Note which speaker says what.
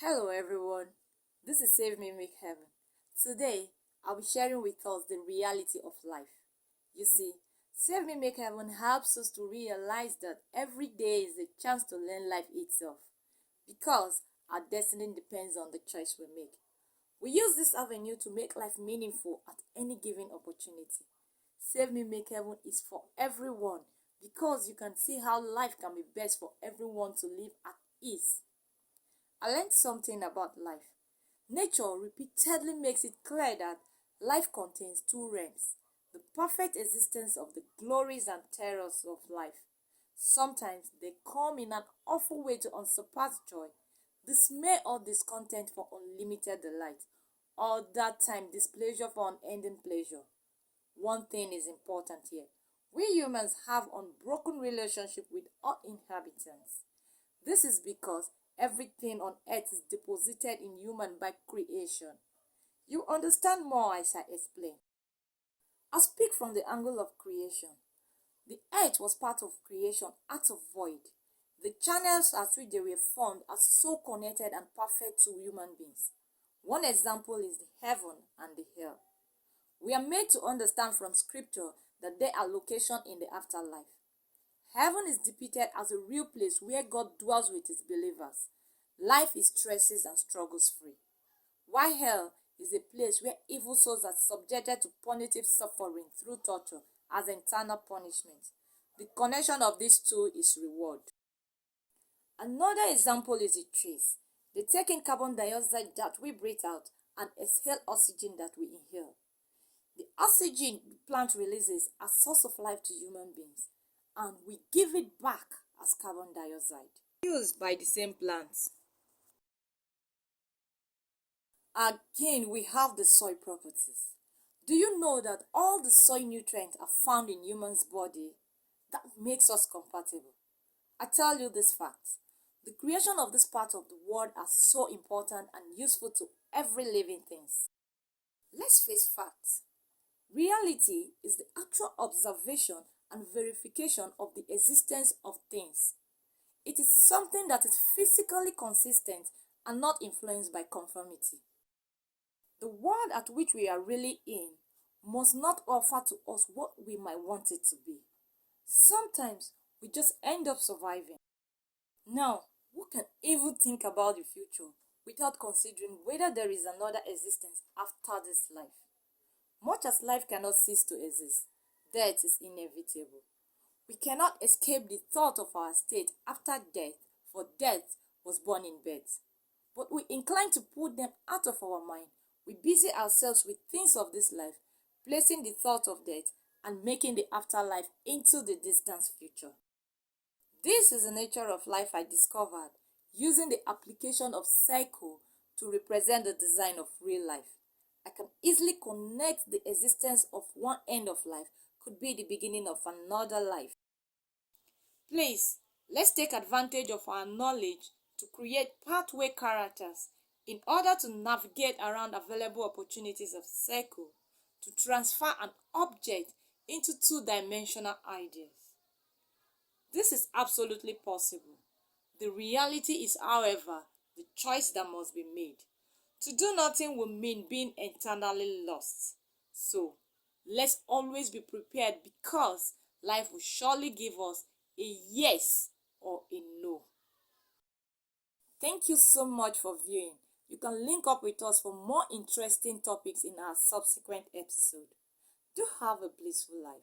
Speaker 1: Hello everyone, this is Save Me Make Heaven. Today, I'll be sharing with us the reality of life. You see, Save Me Make Heaven helps us to realize that every day is a chance to learn life itself because our destiny depends on the choice we make. We use this avenue to make life meaningful at any given opportunity. Save Me Make Heaven is for everyone because you can see how life can be best for everyone to live at ease. I learned something about life. Nature repeatedly makes it clear that life contains two realms: the perfect existence of the glories and terrors of life. Sometimes they come in an awful way to unsurpassed joy, dismay or discontent for unlimited delight, or that time displeasure for unending pleasure. One thing is important here. We humans have unbroken relationship with all inhabitants. This is because everything on earth is deposited in human by creation. You understand more as I explain. I speak from the angle of creation. The earth was part of creation out of void. The channels at which they were formed are so connected and perfect to human beings. One example is the heaven and the hell. We are made to understand from scripture that there are locations in the afterlife. Heaven is depicted as a real place where God dwells with his believers. Life is stresses and struggles free. While hell is a place where evil souls are subjected to punitive suffering through torture as eternal punishment. The connection of these two is reward. Another example is the trees. They take in carbon dioxide that we breathe out and exhale oxygen that we inhale. The oxygen the plant releases as source of life to human beings, and we give it back as carbon dioxide used by the same plants. Again, we have the soil properties. Do you know that all the soil nutrients are found in human's body? That makes us compatible. I tell you this fact. The creation of this part of the world are so important and useful to every living thing. Let's face facts. Reality is the actual observation and verification of the existence of things. It is something that is physically consistent and not influenced by conformity. The world at which we are really in must not offer to us what we might want it to be. Sometimes we just end up surviving. Now, who can even think about the future without considering whether there is another existence after this life? Much as life cannot cease to exist, death is inevitable. We cannot escape the thought of our state after death, for death was born in birth. But we incline to put them out of our mind. We busy ourselves with things of this life, placing the thought of death and making the afterlife into the distant future. This is the nature of life I discovered using the application of cycle to represent the design of real life. I can easily connect the existence of one end of life could be the beginning of another life. Please, let's take advantage of our knowledge to create pathway characters in order to navigate around available opportunities of cycle to transfer an object into two-dimensional ideas. This is absolutely possible. The reality is, however, the choice that must be made. To do nothing will mean being eternally lost. So, let's always be prepared because life will surely give us a yes or a no. Thank you so much for viewing. You can link up with us for more interesting topics in our subsequent episode. Do have a blissful life.